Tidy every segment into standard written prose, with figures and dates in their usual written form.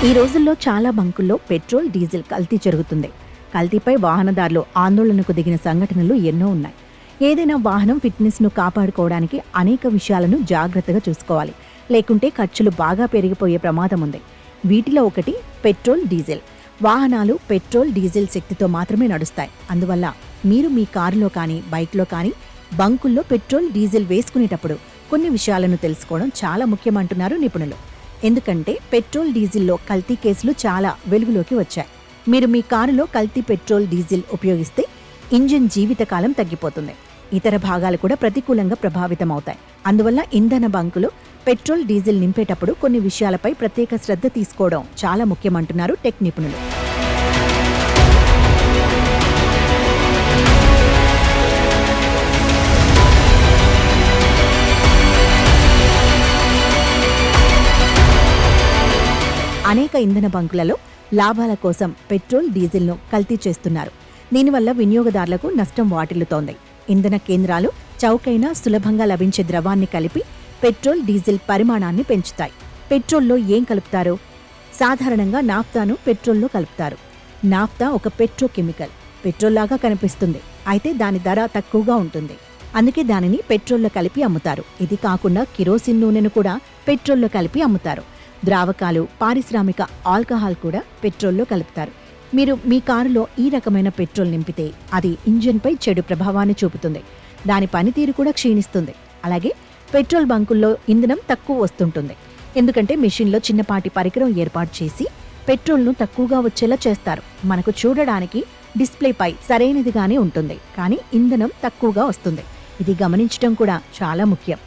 ఈ రోజుల్లో చాలా బంకుల్లో పెట్రోల్, డీజిల్ కల్తీ జరుగుతుంది. కల్తీపై వాహనదారులు ఆందోళనకు దిగిన సంఘటనలు ఎన్నో ఉన్నాయి. ఏదైనా వాహనం ఫిట్నెస్ను కాపాడుకోవడానికి అనేక విషయాలను జాగ్రత్తగా చూసుకోవాలి. లేకుంటే ఖర్చులు బాగా పెరిగిపోయే ప్రమాదం ఉంది. వీటిలో ఒకటి పెట్రోల్, డీజిల్. వాహనాలు పెట్రోల్, డీజిల్ శక్తితో మాత్రమే నడుస్తాయి. అందువల్ల మీరు మీ కారులో కానీ, బైక్లో కానీ బంకుల్లో పెట్రోల్, డీజిల్ వేసుకునేటప్పుడు కొన్ని విషయాలను తెలుసుకోవడం చాలా ముఖ్యమంటున్నారు నిపుణులు. ఎందుకంటే పెట్రోల్, డీజిల్లో కల్తీ కేసులు చాలా వెలుగులోకి వచ్చాయి. మీరు మీ కారులో కల్తీ పెట్రోల్, డీజిల్ ఉపయోగిస్తే ఇంజిన్ జీవితకాలం తగ్గిపోతుంది. ఇతర భాగాలు కూడా ప్రతికూలంగా ప్రభావితమవుతాయి. అందువల్ల ఇంధన బంకులు పెట్రోల్, డీజిల్ నింపేటప్పుడు కొన్ని విషయాలపై ప్రత్యేక శ్రద్ధ తీసుకోవడం చాలా ముఖ్యమంటున్నారు టెక్ నిపుణులు. అనేక ఇంధన బంకులలో లాభాల కోసం పెట్రోల్, డీజిల్ను కల్తీ చేస్తున్నారు. దీనివల్ల వినియోగదారులకు నష్టం వాటిల్లుతోంది. ఇంధన కేంద్రాలు చౌకైన, సులభంగా లభించే ద్రవాన్ని కలిపి పెట్రోల్, డీజిల్ పరిమాణాన్ని పెంచుతాయి. పెట్రోల్లో ఏం కలుపుతారు? సాధారణంగా నాఫ్తాను పెట్రోల్లో కలుపుతారు. నాఫ్తా ఒక పెట్రోకెమికల్. పెట్రోల్లాగా కనిపిస్తుంది, అయితే దాని ధర తక్కువగా ఉంటుంది. అందుకే దానిని పెట్రోల్లో కలిపి అమ్ముతారు. ఇది కాకుండా కిరోసిన్ నూనెను కూడా పెట్రోల్లో కలిపి అమ్ముతారు. ద్రావకాలు, పారిశ్రామిక ఆల్కహాల్ కూడా పెట్రోల్లో కలుపుతారు. మీరు మీ కారులో ఈ రకమైన పెట్రోల్ నింపితే అది ఇంజిన్పై చెడు ప్రభావాన్ని చూపుతుంది. దాని పనితీరు కూడా క్షీణిస్తుంది. అలాగే పెట్రోల్ బంకుల్లో ఇంధనం తక్కువ వస్తుంటుంది. ఎందుకంటే మెషిన్లో చిన్నపాటి పరికరం ఏర్పాటు చేసి పెట్రోల్ను తక్కువగా వచ్చేలా చేస్తారు. మనకు చూడడానికి డిస్ప్లేపై సరైనదిగానే ఉంటుంది, కానీ ఇంధనం తక్కువగా వస్తుంది. ఇది గమనించడం కూడా చాలా ముఖ్యం.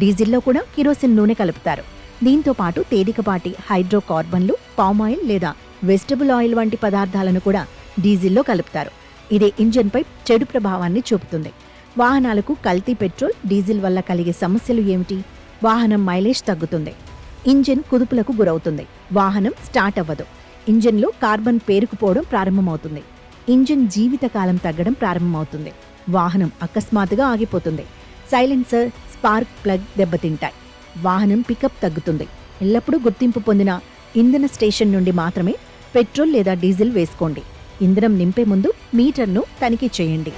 డీజిల్లో కూడా కిరోసిన్ నూనె కలుపుతారు. దీంతో పాటు తేలికపాటి హైడ్రోకార్బన్లు, పామాయిల్ లేదా వెజిటబుల్ ఆయిల్ వంటి పదార్థాలను కూడా డీజిల్లో కలుపుతారు. ఇదే ఇంజిన్పై చెడు ప్రభావాన్ని చూపుతుంది. వాహనాలకు కల్తీ పెట్రోల్, డీజిల్ వల్ల కలిగే సమస్యలు ఏమిటి? వాహనం మైలేజ్ తగ్గుతుంది. ఇంజిన్ కుదుపులకు గురవుతుంది. వాహనం స్టార్ట్ అవ్వదు. ఇంజిన్లో కార్బన్ పేరుకుపోవడం ప్రారంభమవుతుంది. ఇంజిన్ జీవితకాలం తగ్గడం ప్రారంభమవుతుంది. వాహనం అకస్మాత్తుగా ఆగిపోతుంది. సైలెన్సర్, స్పార్క్ ప్లగ్ దెబ్బతింటాయి. వాహనం పికప్ తగ్గుతుంది. ఎల్లప్పుడూ గుర్తింపు పొందిన ఇంధన స్టేషన్ నుండి మాత్రమే పెట్రోల్ లేదా డీజిల్ వేసుకోండి. ఇంధనం నింపే ముందు మీటర్ను తనిఖీ చేయండి.